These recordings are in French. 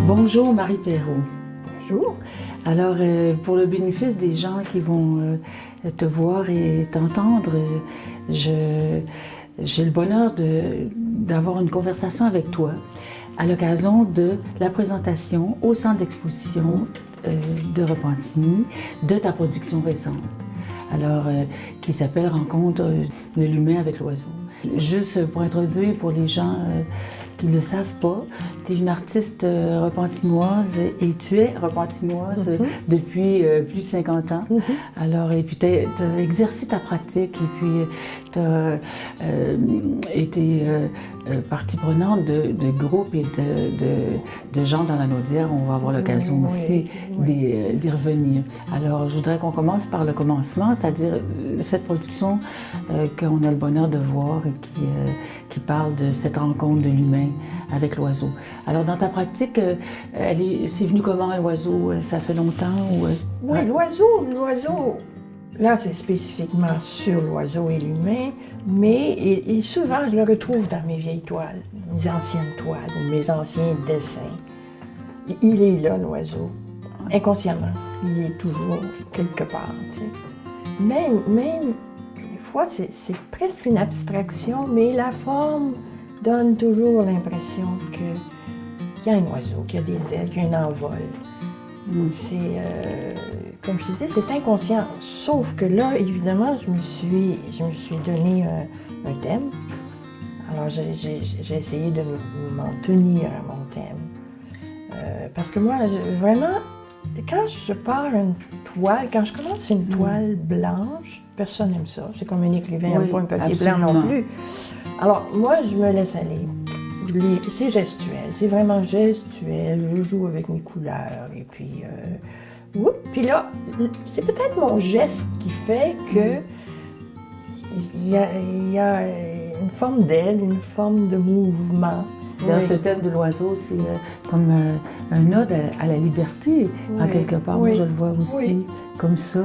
Bonjour Marie Perrault. Bonjour. Alors, pour le bénéfice des gens qui vont te voir et t'entendre, j'ai le bonheur d'avoir une conversation avec toi à l'occasion de la présentation au centre d'exposition de Repentigny de ta production récente. Alors, qui s'appelle Rencontre de l'humain avec l'oiseau. Juste pour introduire pour les gens qui ne le savent pas, tu es une artiste repentignoise et tu es repentignoise depuis plus de 50 ans. Alors, et puis tu as exercé ta pratique et puis tu as été partie prenante de groupes et de gens dans la Naudière. On va avoir l'occasion aussi d'y revenir. Alors, je voudrais qu'on commence par le commencement, c'est-à-dire cette production qu'on a le bonheur de voir et qui parle de cette rencontre de l'humain avec l'oiseau. Alors, dans ta pratique, c'est venu comment l'oiseau? Ça fait longtemps? Oui, l'oiseau, là, c'est spécifiquement sur l'oiseau et l'humain, mais et souvent, je le retrouve dans mes vieilles toiles, mes anciennes toiles ou mes anciens dessins. Il est là, l'oiseau, inconsciemment. Il est toujours quelque part, tu sais. Même des fois, c'est presque une abstraction, mais la forme donne toujours l'impression qu'il y a un oiseau, qu'il y a des ailes, qu'il y a un envol. C'est, comme je te dis, c'est inconscient. Sauf que là, évidemment, je me suis donné un thème. Alors, j'ai essayé de m'en tenir à mon thème. Parce que moi, vraiment, quand je pars une toile, quand je commence une toile blanche, personne n'aime ça. C'est comme un écrivain, n'aime pas un papier blanc non plus. Alors, moi, je me laisse aller. C'est gestuel, c'est vraiment gestuel. Je joue avec mes couleurs et puis... Puis là, c'est peut-être mon geste qui fait que il y a une forme d'aile, une forme de mouvement. Dans ce thème de l'oiseau, c'est comme un ode à la liberté, en quelque part. Moi, je le vois aussi comme ça.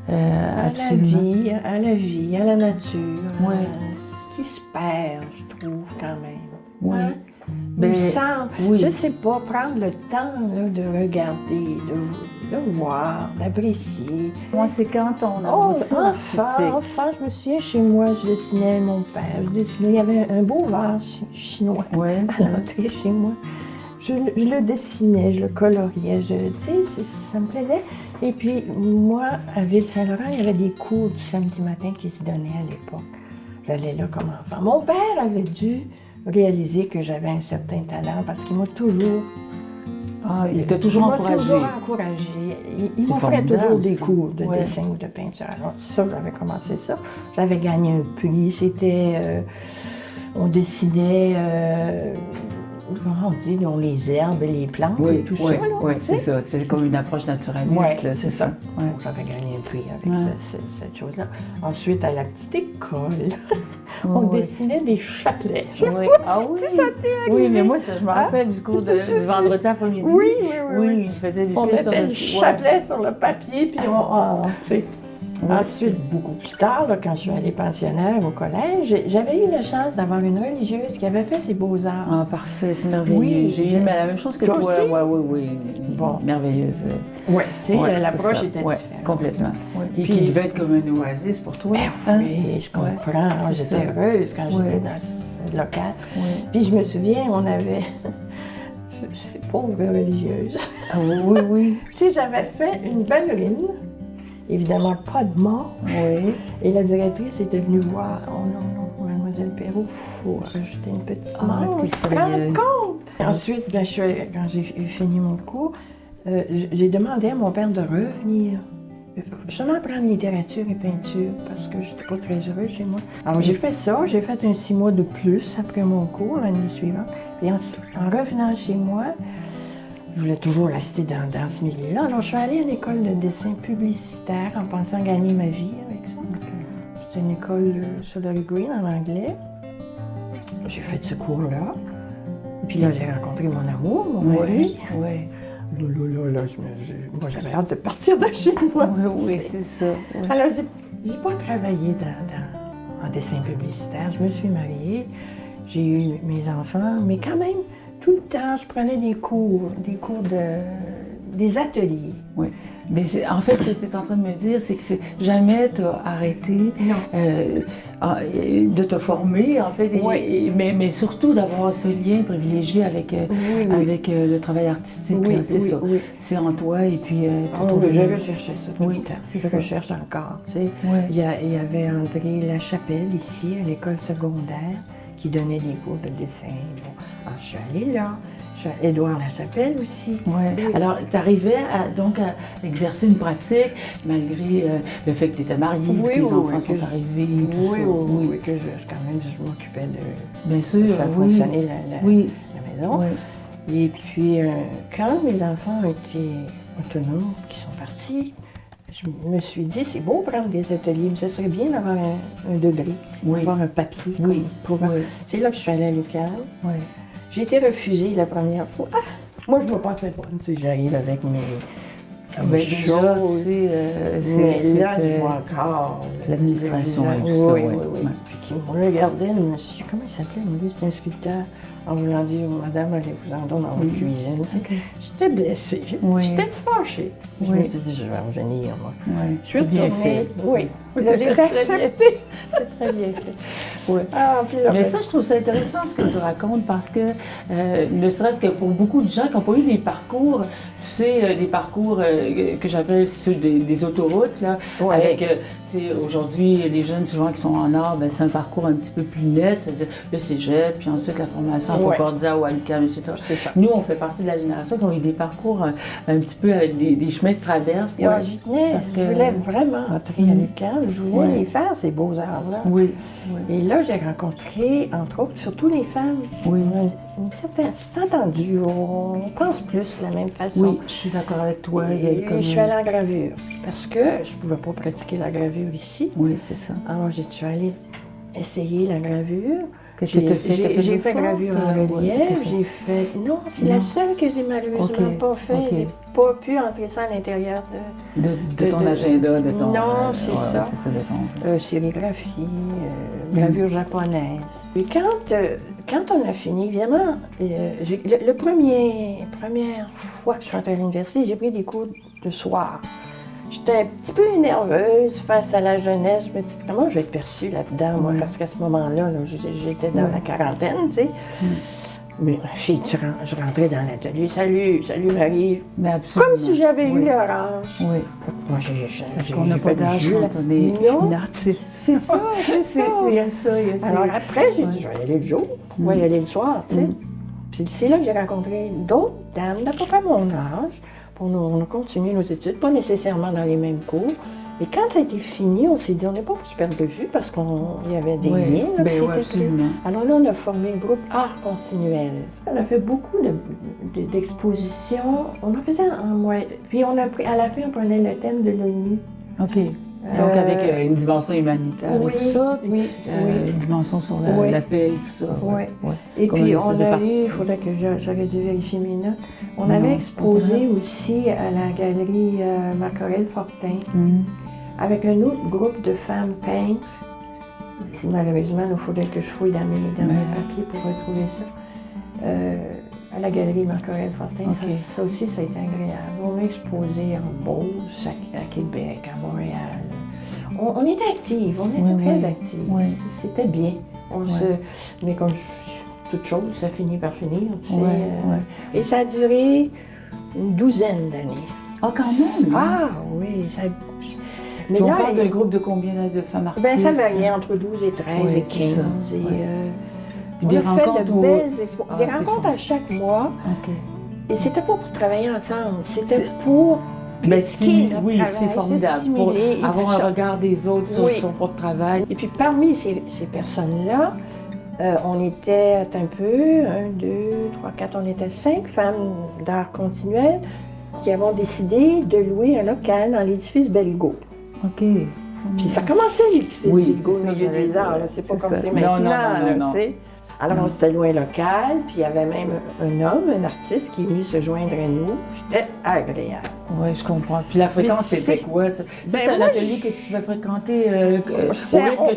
Absolument. À la vie, à la nature. Ce qui se perd, je trouve, quand même. Oui. Je ne sais pas, prendre le temps là, de regarder, de voir, d'apprécier. Moi, c'est quand on a enfant, je me souviens, chez moi, je dessinais mon père. Il y avait un beau vase chinois à l'entrée chez moi. Je le dessinais, je le coloriais, ça me plaisait. Et puis, moi, à Ville-Saint-Laurent, il y avait des cours du samedi matin qui se donnaient à l'époque. J'allais là comme enfant. Mon père avait dû réaliser que j'avais un certain talent parce qu'il m'a toujours... il t'a toujours encouragé. Il m'offrait toujours des cours de dessin ou de peinture. Alors ça, j'avais commencé ça. J'avais gagné un prix. C'était... on dessinait... comment on dit? Les herbes et les plantes et tout ça. Oui, c'est ça. C'est comme une approche naturaliste. Oui, c'est ça. J'avais gagné un prix avec cette chose-là. Ensuite, à la petite école, on dessinait des châtelets. Oui, mais moi, je me rappelle du cours du vendredi après-midi. Oui, je faisais des on mettait le chapelet sur le papier, puis on fait... Ensuite, beaucoup plus tard, là, quand je suis allée pensionnaire au collège, j'avais eu la chance d'avoir une religieuse qui avait fait ses beaux-arts. Ah, parfait, c'est merveilleux. Oui, j'ai eu la même chose que toi. Oui. Bon. Merveilleuse. Oui, l'approche était différente. Complètement. Et puis, il devait être comme un oasis pour toi. Oui, je comprends. J'étais heureuse quand j'étais dans ce local. Puis je me souviens, on avait... ces pauvres religieuses. Oui. Tu sais, j'avais fait une ballerine. Évidemment, pas de mort. Oui. Et la directrice était venue voir. Oh non, mademoiselle Perrault, il faut rajouter une petite manche. Tu te rends compte? Ensuite, quand j'ai fini mon cours, j'ai demandé à mon père de revenir. Justement apprendre littérature et peinture, parce que je n'étais pas très heureuse chez moi. Alors j'ai fait ça, j'ai fait un 6 mois de plus après mon cours l'année suivante. Et en revenant chez moi, je voulais toujours rester dans ce milieu-là. Alors, je suis allée à une école de dessin publicitaire en pensant gagner ma vie avec ça. C'était une école sur le Green en anglais. J'ai fait ce cours-là. Puis là, j'ai rencontré mon amour, mon mari. Moi, j'avais hâte de partir de chez moi. Oui, c'est ça. Oui. Alors, j'ai pas travaillé en dessin publicitaire. Je me suis mariée, j'ai eu mes enfants, mais quand même, tout le temps, je prenais des cours des ateliers. Oui. Mais en fait, ce que tu es en train de me dire, c'est que jamais tu as arrêté de te former, en fait, mais surtout d'avoir ce lien privilégié avec, avec le travail artistique. Oui, c'est ça. Oui. C'est en toi et puis je recherchais ça tout le temps. Je recherche encore. Tu sais. Il y avait André Lachapelle ici, à l'école secondaire, qui donnait des cours de dessin. Bon. Alors, je suis allée là. Édouard Lachapelle aussi. Oui. Alors, tu arrivais donc à exercer une pratique malgré le fait que tu étais mariée, que tes enfants sont arrivés, tout ça. Oui, que quand même, je m'occupais de faire fonctionner la maison. Oui. Et puis, quand mes enfants étaient autonomes, qui sont partis, je me suis dit, c'est beau prendre des ateliers, mais ce serait bien d'avoir un degré, d'avoir un papier. C'est là que je suis allée à l'UQAM. Oui. J'ai été refusée la première fois. Ah, moi, je me pensais pas. Tu sais, j'arrive avec mes choses. Mais là, je vois encore l'administration. Oui. Puis qui me regardait, le monsieur, comment il s'appelait? Lui, c'était un sculpteur. En voulant dire, madame, allez vous en donner dans votre cuisine. J'étais blessée. J'étais fâchée. Je me suis dit, je vais revenir, moi. Je suis bien fait. Oui. Là, j'ai accepté. Très bien fait. Oui. Mais ça, je trouve ça intéressant ce que tu racontes parce que, ne serait-ce que pour beaucoup de gens qui n'ont pas eu des parcours, tu sais, des parcours que j'appelle ceux des autoroutes, là, avec, tu sais, aujourd'hui, les jeunes souvent qui sont en art, ben, c'est un parcours un petit peu plus net, c'est-à-dire le cégep, puis ensuite la formation à Concordia ou à l'UQAM, etc. Nous, on fait partie de la génération qui ont eu des parcours un petit peu avec des chemins de traverse. J'y tenais, je voulais vraiment entrer à l'UQAM, je voulais les faire, ces beaux-arts-là. Oui. Et là, j'ai rencontré, entre autres, surtout les femmes. Oui. C'est entendu, on pense plus de la même façon. Oui, je suis d'accord avec toi. Je suis allée en gravure, parce que je ne pouvais pas pratiquer la gravure ici. Oui, c'est ça. Alors, je suis allée essayer la gravure. Qu'est-ce que tu as fait? J'ai fait gravure en relief, j'ai fait... Non, c'est la seule que j'ai malheureusement pas fait. J'ai pas pu entrer ça à l'intérieur de ton agenda, de ton... Non, c'est ça. C'est ça, de ton... Sérigraphie, gravure japonaise. Et quand on a fini, évidemment, la première fois que je suis entrée à l'université, j'ai pris des cours de soir. J'étais un petit peu nerveuse face à la jeunesse. Je me disais, comment je vais être perçue là-dedans, moi, parce qu'à ce moment-là, j'étais dans la quarantaine, tu sais. Mais ma fille, je rentrais dans l'atelier. Salut Marie. Mais absolument. Comme si j'avais eu l'orange. Oui. Moi, parce qu'on n'a pas d'âge quand on est une artiste. C'est ça, c'est ça. Il y a ça. Alors après, j'ai dit, je vais y aller le jour, je vais y aller le soir, tu sais. Puis c'est là que j'ai rencontré d'autres dames d'à peu près mon âge. On a continué nos études, pas nécessairement dans les mêmes cours. Et quand ça a été fini, on s'est dit, on n'est pas pour se perdre de vue parce qu'il y avait des liens là, qui s'étaient faits. Alors là, on a formé le groupe Art Continuel. On a fait beaucoup d'expositions. On en faisait en mois. Puis à la fin, on prenait le thème de l'ONU. OK. Donc avec une dimension humanitaire et tout ça, puis une dimension sur la paix et tout ça. Oui. Et puis on a eu, il faudrait que j'aurais dû vérifier mes notes, on avait exposé aussi à la galerie Marc-Aurèle Fortin, avec un autre groupe de femmes peintres. Malheureusement, il faudrait que je fouille dans mes papiers pour retrouver ça. À la galerie Marc-Aurèle Fortin, ça aussi, ça a été agréable. On a exposé en Beauce, à Québec, à Montréal. On était actifs, on était très actifs. Oui. C'était bien. Mais comme toute chose, ça finit par finir, tu sais. Et ça a duré une douzaine d'années. Ah, quand même! Ah, oui. Mais là, on parle d'un groupe de combien de femmes artistes? Ben, ça variait entre 12 et 13 et 15. Des rencontres, des rencontres à chaque mois. Et c'était pas pour travailler ensemble, c'était pour oui, c'est formidable. Pour avoir un regard des autres sur son propre travail. Et puis parmi ces personnes-là, on était un peu, 1, 2, 3, 4, on était 5 femmes d'art continuel qui avons décidé de louer un local dans l'édifice Bellegault. OK. Puis ça commençait l'édifice Bellegault au milieu des arts, c'est pas comme c'est maintenant, tu sais. Alors, on s'était loin local, puis il y avait même un homme, un artiste, qui est venu se joindre à nous. C'était agréable. Oui, je comprends. Puis la fréquence, c'était quoi? C'était un atelier que tu pouvais fréquenter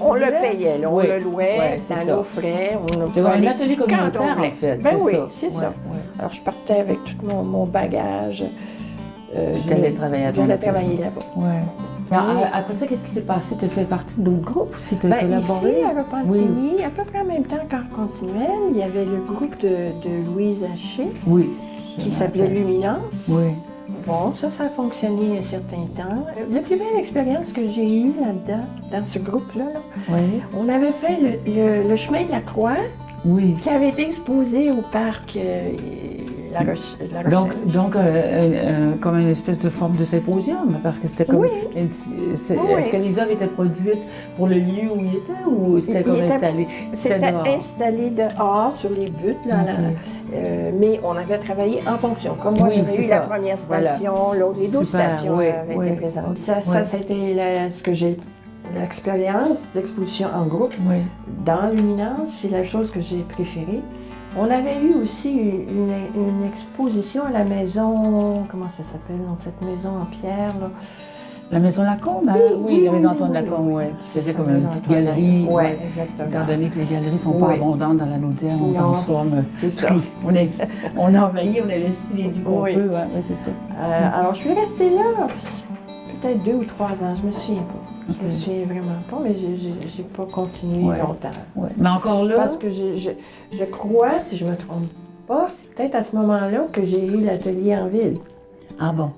on le payait, là, on le louait, ouais, c'était à nos frais. C'est un atelier communautaire, en fait. Ben oui, ça. c'est ça. Ouais. Alors, je partais avec tout mon bagage. J'allais travailler là-bas. Oui. Après ça, qu'est-ce qui s'est passé? Tu as fait partie d'autres groupes aussi? Tu as collaboré? Ici, à Repentigny, oui. à peu près en même temps qu'Art Continuel, il y avait le groupe de Louise Haché, oui. qui s'appelait Luminance. Oui. Bon, ça a fonctionné un certain temps. La plus belle expérience que j'ai eue là-dedans, dans ce groupe-là, oui. On avait fait le chemin de la Croix, oui. qui avait été exposé au parc La Rochelle. Donc comme une espèce de forme de symposium, parce que c'était comme... Oui. Est-ce que les œuvres étaient produites pour le lieu où ils étaient, ou c'était comme installé? C'était installé dehors, sur les buttes, là, mais on avait travaillé en fonction. Comme moi, j'avais eu la première station, l'autre, les deux stations avaient été présentes. Ça c'était ce que j'ai... L'expérience d'exposition en groupe dans Luminance, c'est la chose que j'ai préférée. On avait eu aussi une exposition à la maison, comment ça s'appelle, cette maison en pierre, là? La maison Lacombe, hein? Oui, la maison Antoine Lacombe, qui faisait comme une petite galerie. Oui, exactement. Étant donné que les galeries ne sont pas abondantes dans la Naudière, on transforme. C'est ça. On envahit, on investit les lieux qu'on peut, c'est ça. Alors, je suis restée là peut-être 2 ou 3 ans, je me souviens pas. Je me souviens vraiment pas, mais j'ai pas continué longtemps. Ouais. Mais encore là... Parce que je crois, si je me trompe pas, c'est peut-être à ce moment-là que j'ai eu l'atelier en ville. Ah bon?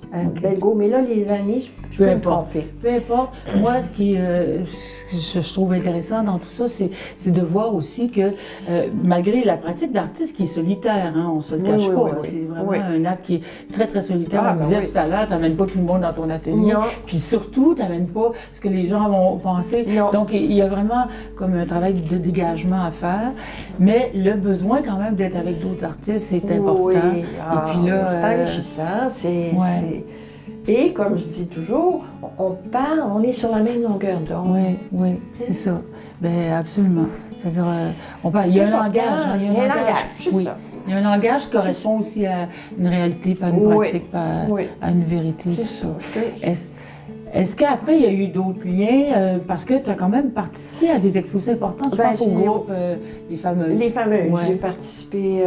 Belgo, mais là, les années, je peux me tromper. Peu importe. Moi, ce que je trouve intéressant dans tout ça, c'est de voir aussi que malgré la pratique d'artiste qui est solitaire, on ne se le cache pas, c'est vraiment un acte qui est très, très solitaire. On disait tout à l'heure, tu n'amènes pas tout le monde dans ton atelier. Puis surtout, tu n'amènes pas ce que les gens vont penser. Non. Donc, il y a vraiment comme un travail de dégagement à faire. Mais le besoin quand même d'être avec d'autres artistes, c'est important. Oui. Et puis là, c'est enrichissant. Et comme je dis toujours, on est sur la même longueur d'onde. Oui, c'est ça. Bien, absolument. C'est-à-dire, il y a un langage. Il y a un langage, c'est ça. Il y a un langage qui correspond aussi à une réalité, pas une pratique, pas à une vérité. C'est ça. Est-ce qu'après, il y a eu d'autres liens? Parce que tu as quand même participé à des expositions importantes. Je pense au groupe Les Fameuses. Les Fameuses. Ouais. J'ai participé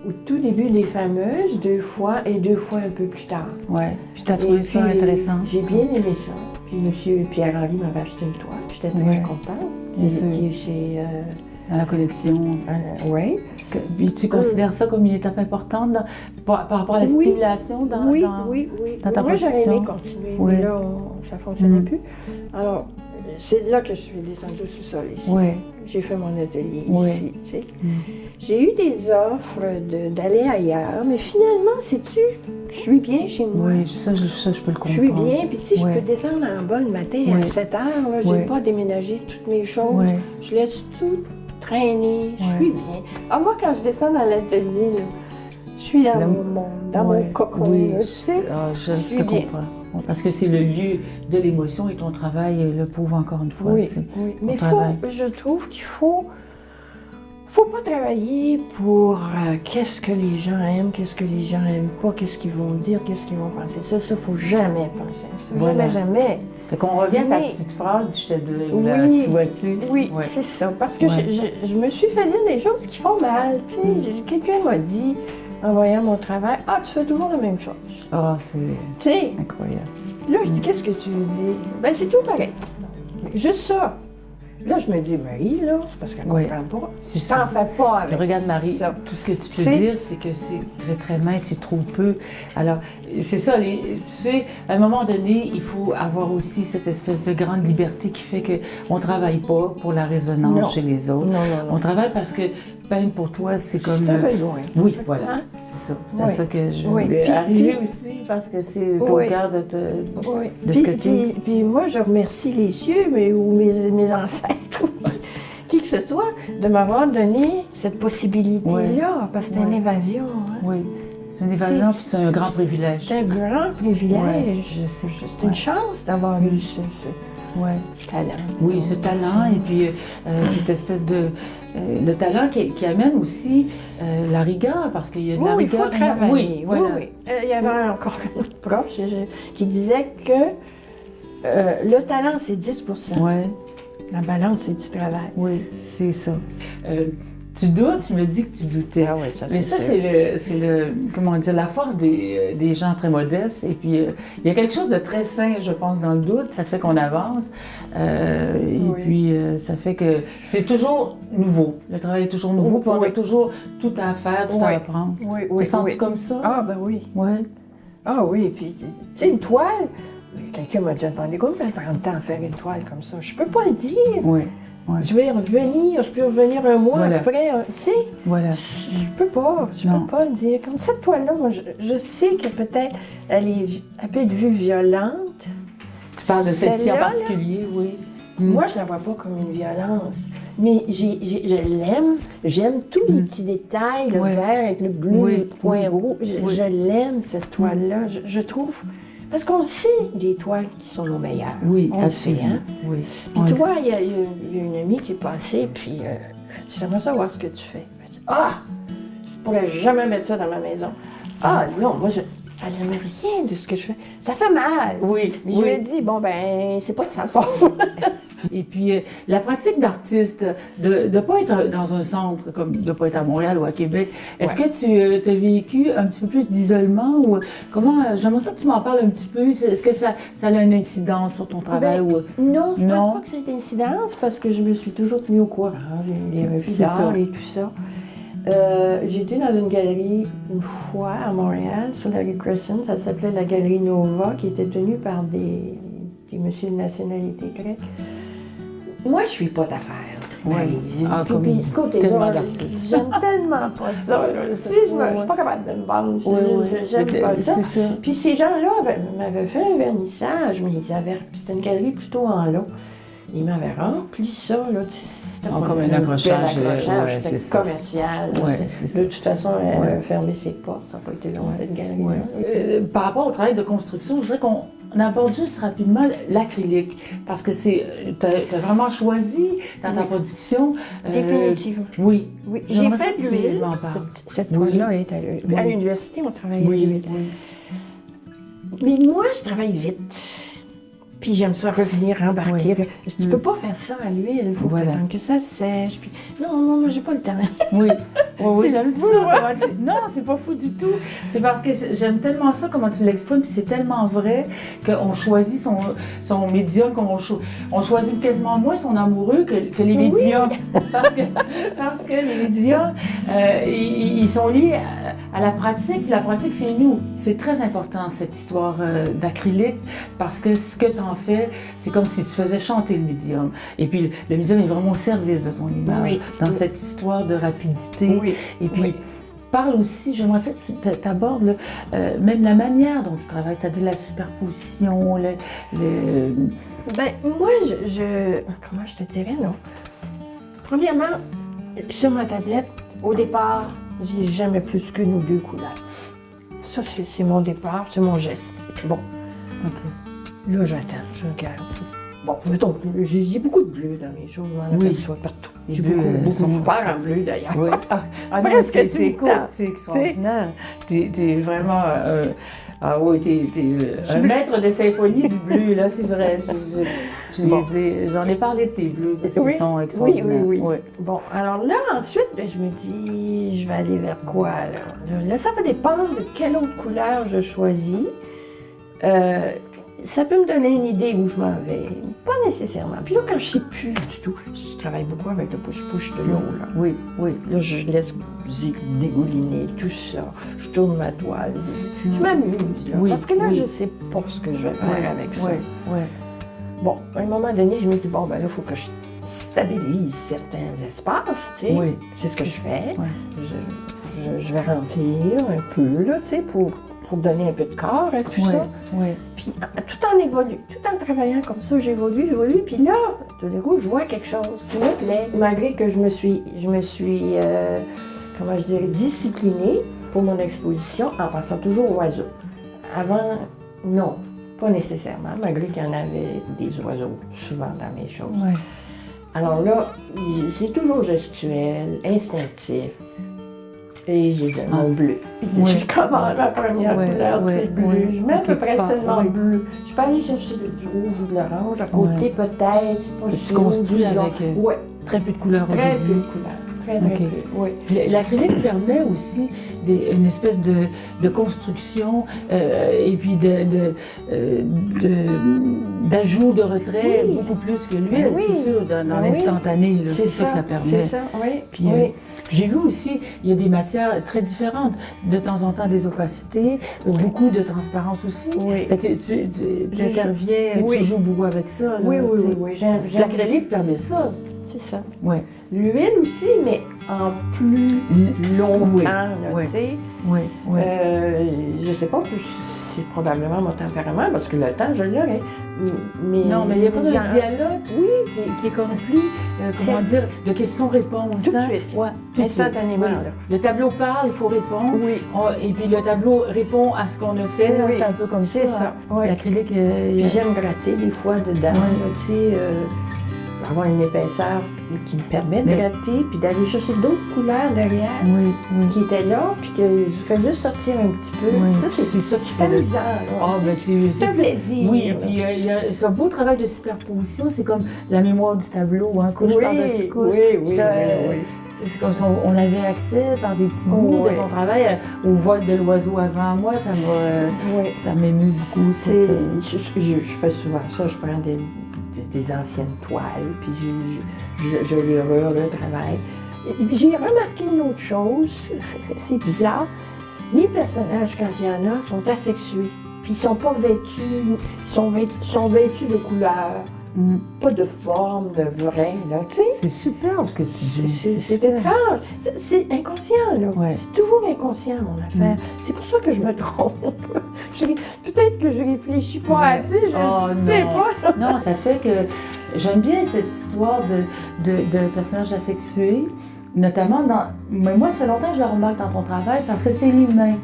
au tout début des Fameuses, 2 fois, et 2 fois un peu plus tard. Oui. Puis tu as trouvé ça intéressant? J'ai bien aimé ça. Puis M. Pierre-Henri m'avait acheté une toile. J'étais très contente. Qui est chez... dans la collection. Oui. Puis tu considères ça comme une étape importante par rapport à la stimulation dans ta production? Moi, j'aurais aimé continuer, mais là, ça ne fonctionnait plus. Alors, c'est là que je suis descendue au sous-sol ici. Oui. J'ai fait mon atelier ici, tu sais. J'ai eu des offres d'aller ailleurs, mais finalement, sais-tu, je suis bien chez moi. Oui, ça, je peux le comprendre. Je suis bien, puis tu sais, je peux descendre en bas le matin à 7 heures, je n'ai pas déménagé toutes mes choses. Je laisse tout traîner, je suis bien. Alors moi, quand je descends dans l'atelier, je suis dans mon monde, dans mon cocon, tu sais. Je te comprends. Parce que c'est le lieu de l'émotion et ton travail le prouve encore une fois. Oui, mais je trouve qu'il faut pas travailler pour qu'est-ce que les gens aiment, qu'est-ce que les gens n'aiment pas, qu'est-ce qu'ils vont dire, qu'est-ce qu'ils vont penser. Ça, il ne faut jamais penser à ça. Jamais. Fait qu'on revient à ta petite phrase du chef-d'œuvre, tu vois-tu? Oui, c'est ça. Parce que je me suis fait dire des choses qui font mal. Tu sais, quelqu'un m'a dit, en voyant mon travail, « Ah, tu fais toujours la même chose. » Ah, c'est incroyable. Là, je dis, qu'est-ce que tu veux dire? Ben, c'est tout pareil. Juste ça. Là, je me dis, Marie, là, c'est parce qu'elle ne comprend pas. T'en fais pas avec. Regarde, Marie, tout ce que tu peux dire, c'est que c'est très, très mince, c'est trop peu. Alors, c'est ça, tu sais, à un moment donné, il faut avoir aussi cette espèce de grande liberté qui fait qu'on ne travaille pas pour la résonance chez les autres. Non. On travaille parce que peindre pour toi, c'est comme... C'est un besoin. Oui, voilà. Hein? C'est ça. C'est à ça que je voulais arriver aussi, parce que c'est au cœur de ce que tu dis. Puis moi, je remercie les cieux, ou mes ancêtres, qui que ce soit, de m'avoir donné cette possibilité-là, parce que c'est une évasion. Hein? Oui. C'est une évasion, puis c'est un grand privilège. C'est un grand privilège. Je sais. C'est une chance d'avoir eu Ouais. Talent. Oui, ce talent et puis cette espèce de... le talent qui amène aussi la rigueur, parce qu'il y a de la Oui, il rigueur. faut travailler. Oui, voilà. Oui. Il y avait encore un autre prof qui disait que le talent, c'est 10%. Ouais, La balance, c'est du travail. oui, c'est ça. Tu doutes, tu me dis que tu doutais. Ah oui, ça, Mais ça, sûr. c'est le, comment dire, la force des gens très modestes. Et puis, il y a quelque chose de très sain, je pense, dans le doute. Ça fait qu'on avance. Et puis, ça fait que c'est toujours nouveau. Le travail est toujours nouveau. Puis on a toujours tout à faire, tout à apprendre. Oui, Tu oui, te sens oui. comme ça? Ah, ben oui. Ouais. Ah oui, puis tu sais, une toile, quelqu'un m'a déjà demandé comment ça prend le temps à faire une toile comme ça. Je peux pas le dire. Oui. Ouais. Je vais revenir, je peux revenir un mois après, tu sais. Voilà. Je peux pas le dire. Comme cette toile-là, moi, je sais que peut-être elle peut être vue violente. Tu parles de celle-ci en Celle-là, particulier, oui. Moi, je la vois pas comme une violence. Mais je l'aime. J'aime tous les petits détails, le vert avec le bleu, les points rouges. Je l'aime, cette toile-là. Je trouve... Parce qu'on sait les toiles qui sont nos meilleures. Oui, on absolument. le sait, hein? Oui. Puis tu vois, il y a une amie qui est passée, puis elle dit, j'aimerais savoir ce que tu fais. Elle dit, ah! Je pourrais jamais mettre ça dans ma maison. Ah non, moi, elle n'aime rien de ce que je fais. Ça fait mal. Oui. Mais je lui ai dit, bon, ben, c'est pas de sa faute. Et puis, la pratique d'artiste, de ne pas être dans un centre, comme de ne pas être à Montréal ou à Québec, est-ce que tu as vécu un petit peu plus d'isolement ou comment, j'aimerais ça que tu m'en parles un petit peu, est-ce que ça a une incidence sur ton travail? Non, je ne pense pas que c'est une incidence parce que je me suis toujours tenue au courant, les revues d'art et tout ça. J'ai été dans une galerie une fois à Montréal, sur la rue Crescent, ça s'appelait la Galerie Nova, qui était tenue par des messieurs de nationalité grecque. Moi, je suis pas d'affaires. Oui. Puis ce côté-là, j'aime tellement pas ça. Je suis pas capable de me vendre. J'aime pas ça. Puis ces gens-là m'avaient fait un vernissage, mais c'était une galerie plutôt en lot. Ils m'avaient rempli ça, là. Comme un accrochage. C'était commercial. De toute façon, elle a fermé ses portes. Ça n'a pas été long, cette galerie-là. Par rapport au travail de construction, je voudrais qu'on aborde juste rapidement l'acrylique. Parce que tu as vraiment choisi dans ta production. Définitivement. Oui. J'ai fait de l'huile. Cette toile-là est à l'université, on travaille à l'huile. Mais moi, je travaille vite. Puis j'aime ça revenir, embarquer. Tu peux pas faire ça à l'huile, il faut attendre que ça sèche. Puis... Non, moi, j'ai pas le temps. Oui, j'aime fou, ça. Non, c'est pas fou du tout. C'est parce que j'aime tellement ça, comment tu l'exprimes, puis c'est tellement vrai qu'on choisit son médium, on choisit quasiment moins son amoureux que les médiums. Parce que les médiums, ils sont liés à la pratique, puis la pratique, c'est nous. C'est très important, cette histoire d'acrylique, parce que ce que tu en fais, c'est comme si tu faisais chanter le médium. Et puis, le médium est vraiment au service de ton image, dans cette histoire de rapidité. Et puis, parle aussi, j'aimerais ça que tu abordes même la manière dont tu travailles, c'est-à-dire la superposition, Ben, moi, comment je te dirais, non? Premièrement, sur ma tablette, au départ, j'ai jamais plus qu'une ou deux couleurs. Ça, c'est mon départ, c'est mon geste. Bon. Là, j'attends, je regarde. Bon, mettons, j'ai beaucoup de bleu dans mes choses, on en aperçoit partout. J'ai beaucoup, je pars en bleu d'ailleurs. Oui. Presque tout c'est le cool, temps. c'est extraordinaire. T'es vraiment... ah oui, t'es un maître de symphonie du bleu, là, c'est vrai. J'en ai parlé de tes bleus, parce qu'ils sont extraordinaires. Oui. Bon, alors là, ensuite, je me dis, je vais aller vers quoi, là? Là, ça va dépendre de quelle autre couleur je choisis. Ça peut me donner une idée où je m'en vais. Pas nécessairement. Puis là, quand je ne sais plus du tout, je travaille beaucoup avec le push-push de l'eau, là. Oui. Là, je laisse dégouliner tout ça. Je tourne ma toile. Je m'amuse, là. Parce que là, je ne sais pas ce que je vais faire avec ça. Bon, à un moment donné, je me dis, bon, ben là, il faut que je stabilise certains espaces, tu sais. C'est ce que je fais. Je vais remplir un peu, là, tu sais, pour donner un peu de corps à tout ça. Puis tout en travaillant comme ça, j'évolue, puis là, tout d'un coup, je vois quelque chose qui me plaît. Malgré que je me suis comment je dirais, disciplinée pour mon exposition en pensant toujours aux oiseaux. Avant, non, Pas nécessairement, malgré qu'il y en avait des oiseaux souvent dans mes choses. Ouais. Alors là, c'est toujours gestuel, instinctif. Et j'ai le mon bleu. Ouais. Je commande ma première couleur, c'est bleu. ouais. Je mets à peu Ok, près tu seulement pars, bleu. Je peux aller chercher du rouge ou de l'orange à côté peut-être, c'est pas Tu sûr, construis du jaune. avec Ouais, très peu de couleurs au très peu début. de couleurs. Très, très Ok. peu, oui. Puis l'acrylique permet aussi une espèce de construction et puis d'ajout, de retrait Oui. beaucoup plus que l'huile, Oui. c'est sûr, dans Ah oui. l'instantané. Là, c'est ça que ça permet. C'est ça, oui. Puis, oui. j'ai vu aussi, il y a des matières très différentes. De temps en temps, des opacités, beaucoup de transparence aussi. Oui. Fait que tu interviens, Oui. tu joues beaucoup avec ça. Là, Oui, oui, tu sais. oui, oui. J'aime. L'acrylique permet ça. C'est ça. Ouais. L'huile aussi, mais en plus longtemps, Oui. là, Oui. tu sais. Oui, oui. Je sais pas, puis c'est probablement mon tempérament, parce que le temps, je l'aurais. Mais Non, mais il y a comme un genre- dialogue, oui, qui est comme plus, comment C'est- dire, de questions-réponses. Tout de hein? suite. Ouais, tout de suite. Instantanément, Oui. là. Le tableau parle, il faut répondre. Oui. Et puis le tableau répond à ce qu'on a fait. Là, Oui. c'est un peu comme ça. C'est ça, hein. oui. L'acrylique, Puis j'aime gratter des fois dedans, Ouais. là, tu sais, avoir une épaisseur qui me permet de Mais- gratter, puis d'aller chercher d'autres couleurs derrière oui, oui. qui étaient là, puis que je fais juste sortir un petit peu. Oui, Ça, c'est ça qui fait le- amusant, là. Ah, ben c'est C'est un plaisir. Oui, et là. puis c'est un beau travail de superposition. C'est comme la mémoire du tableau, hein, couche Oui, par-dessus couche. oui, oui, Ça, oui, oui. C'est comme si on avait accès par des petits bouts Oui. de ton travail au vol de l'oiseau avant moi. Ça Oui. ça m'émeut beaucoup. C'est- cette, je fais souvent ça, je prends des anciennes toiles, puis je les retravaille. J'ai remarqué une autre chose, c'est bizarre. Les personnages, quand il y en a, sont asexués. Puis ils sont pas vêtus, sont vêtus de couleurs, pas de forme, de vrai, là, tu sais. C'est superbe ce que tu dis. C'est étrange. C'est inconscient, là. Ouais. C'est toujours inconscient, mon affaire. C'est pour ça que je me trompe. Peut-être que je réfléchis pas Ouais. assez, je Oh, sais non. pas. Non, ça fait que j'aime bien cette histoire de personnages asexués, notamment dans. Mais moi, ça fait longtemps que je la remarque dans ton travail parce que c'est l'humain.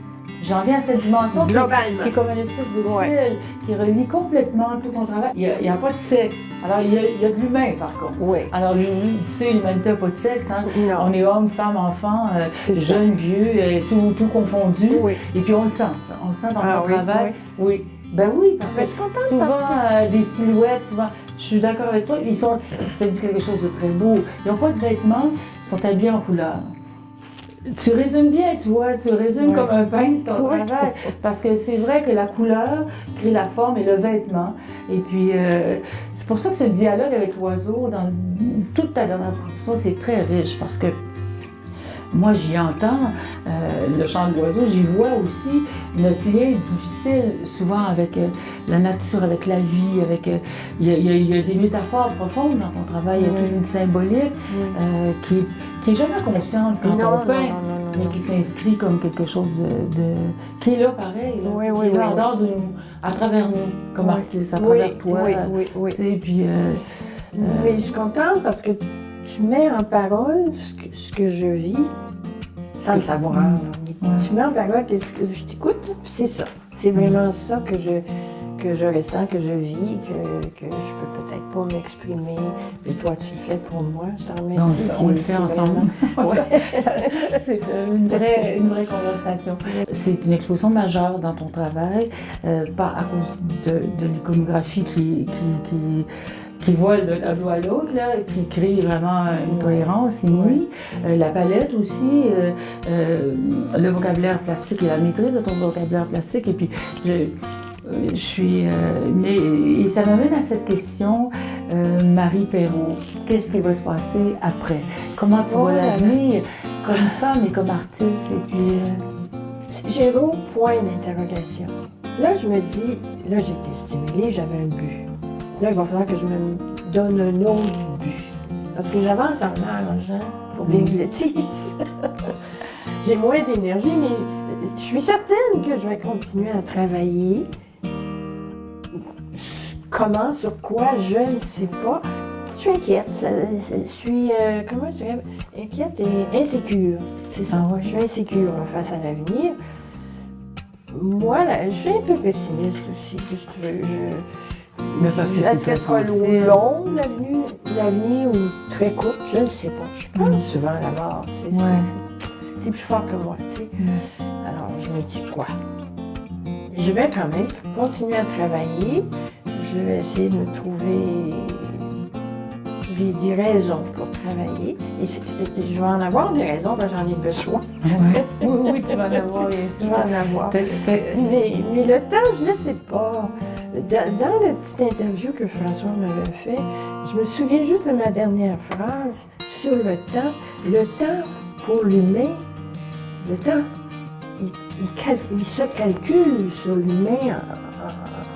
J'en viens à cette dimension Globalement. qui est comme une espèce de Ouais. fil qui relie complètement tout ton travail. Il n'y a pas de sexe. Alors, il y a de l'humain, par contre. Oui. Alors, tu sais, l'humanité n'a pas de sexe. Hein? Non. On est homme, femme, enfant, C'est ça. jeune, vieux, tout confondu. Oui. Et puis, on le sent, ça. On le sent dans Ah ton oui, travail. Oui. Ben oui, parce Ben, que je suis contente souvent, parce des silhouettes, souvent, je suis d'accord avec toi, ils sont, tu as dit quelque chose de très beau. Ils n'ont pas de vêtements, ils sont habillés en couleur. Tu résumes bien, tu vois, tu résumes Ouais. comme un peintre ton Ouais. travail. Parce que c'est vrai que la couleur crée la forme et le vêtement. Et puis, c'est pour ça que ce dialogue avec l'oiseau, dans toute ta dernière production, c'est très riche. Parce que moi, j'y entends le chant de l'oiseau, j'y vois aussi notre lien difficile, souvent avec la nature, avec la vie, avec... Il y a des métaphores profondes dans ton travail, il y a Oui. toute une symbolique qui est jamais consciente quand on peint, mais qui s'inscrit comme quelque chose qui est là pareil, là, Oui, qui oui, est là oui, en dehors de nous, à travers nous, comme Oui. artistes, à Oui, travers toi. oui. Tu sais, puis... Mais je suis contente parce que tu mets en parole ce que je vis, sans le savoir. là. Mais tu mets en parole ce que je t'écoute, là, puis c'est ça. C'est vraiment ça que je ressens, que je vis, que je peux peut-être pas m'exprimer. Et toi, tu le fais pour moi, je t'en remercie. Non, on le fait C'est ensemble. vraiment- Ouais. C'est une vraie conversation. C'est une exposition majeure dans ton travail, pas à cause de l'iconographie qui vole d'un tableau à l'autre, là, qui crée vraiment une cohérence inouïe. La palette aussi, le vocabulaire plastique et la maîtrise de ton vocabulaire plastique. Et puis, je suis... et ça m'amène à cette question, Marie Perrault, qu'est-ce qui va se passer après? Comment tu vois là là. l'avenir comme femme et comme artiste? Et puis, J'ai un gros point d'interrogation. Là, je me dis, là, j'ai été stimulée, j'avais un but. Là, il va falloir que je me donne un autre but. Parce que j'avance en âge, hein, faut bien que je le dise. J'ai moins d'énergie, mais je suis certaine que je vais continuer à travailler. Comment, sur quoi, je ne sais pas. Je suis inquiète. Je suis, comment je dirais, inquiète et insécure. C'est ça. Ah ouais. Je suis insécure là, face à l'avenir. Moi, là, je suis un peu pessimiste aussi, qu'est-ce que tu veux. Mais parce que Est-ce t'es qu'elle sera sensible. longue, l'avenir, ou très courte? Je ne sais pas. Je pense souvent à la mort. C'est plus fort que moi, tu sais. Alors, je me dis quoi? Je vais quand même continuer à travailler. Je vais essayer de me trouver des raisons pour travailler. Et je vais en avoir des raisons parce que j'en ai besoin. Oui, tu vas en avoir. Je vais en avoir. Mais le temps, je ne sais pas. Dans la petite interview que François m'avait fait, je me souviens juste de ma dernière phrase sur le temps. Le temps, pour l'humain, le temps, il se calcule sur l'humain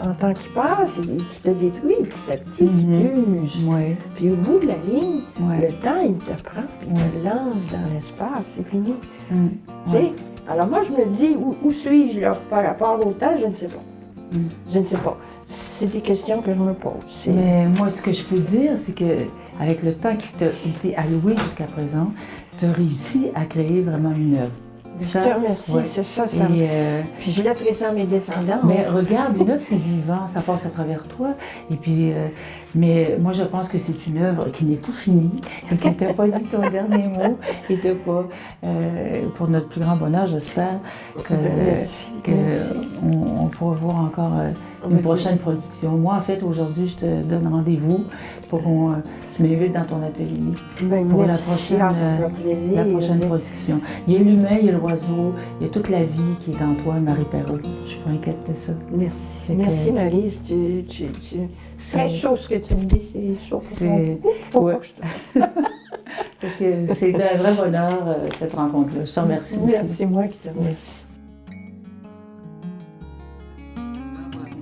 en temps qui passe, il te détruit petit à petit, qui t'use. Oui. Puis au bout de la ligne, Ouais. le temps, il te prend, puis il te lance dans l'espace, c'est fini. Tu sais? Ouais. Alors moi, je me dis, où suis-je là par rapport au temps? Je ne sais pas. Je ne sais pas. C'est des questions que je me pose. Mais moi, ce que je peux dire, c'est que avec le temps qui t'a été alloué jusqu'à présent, tu as réussi à créer vraiment une œuvre. Je te remercie, ouais. c'est ça. Et, Puis je laisserai ça à mes descendants. mais regarde, une œuvre, c'est vivant, ça passe à travers toi. Et puis, mais moi, je pense que c'est une œuvre qui n'est pas finie, et que tu n'as pas dit ton dernier mot, et tu pas, pour notre plus grand bonheur, j'espère Merci. on pourra voir encore une prochaine production. Moi, en fait, aujourd'hui, je te donne rendez-vous pour qu'on tu m'invites dans ton atelier Ben, pour merci, la ça fait plaisir. prochaine production. Il y a l'humain, il y a l'oiseau, il y a toute la vie qui est en toi, Marie Perrault. Je suis pas inquiète de ça. Merci. Fait que- Merci, Maryse. C'est très chaud ce que tu me dis, c'est chaud. Ouais. Fait que c'est un vrai bonheur, cette rencontre-là. Je te remercie. Merci, moi qui te remercie.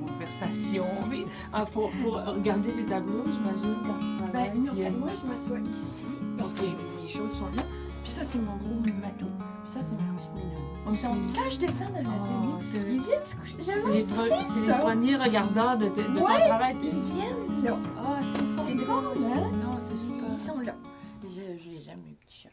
Conversation. Oui, pour regarder les tableaux, j'imagine, quand tu travailles. Moi, je m'assois ici, parce que les choses sont là. Puis ça, c'est mon gros matou. Puis ça, c'est ma petite minute. Donc, quand je descends dans l'atelier, ils viennent se coucher. C'est les premiers regardeurs de ton travail. Ils viennent là. Ah, c'est C'est drôle, hein? Non, c'est super. Ils sont là. Je les aime, mes petits chats.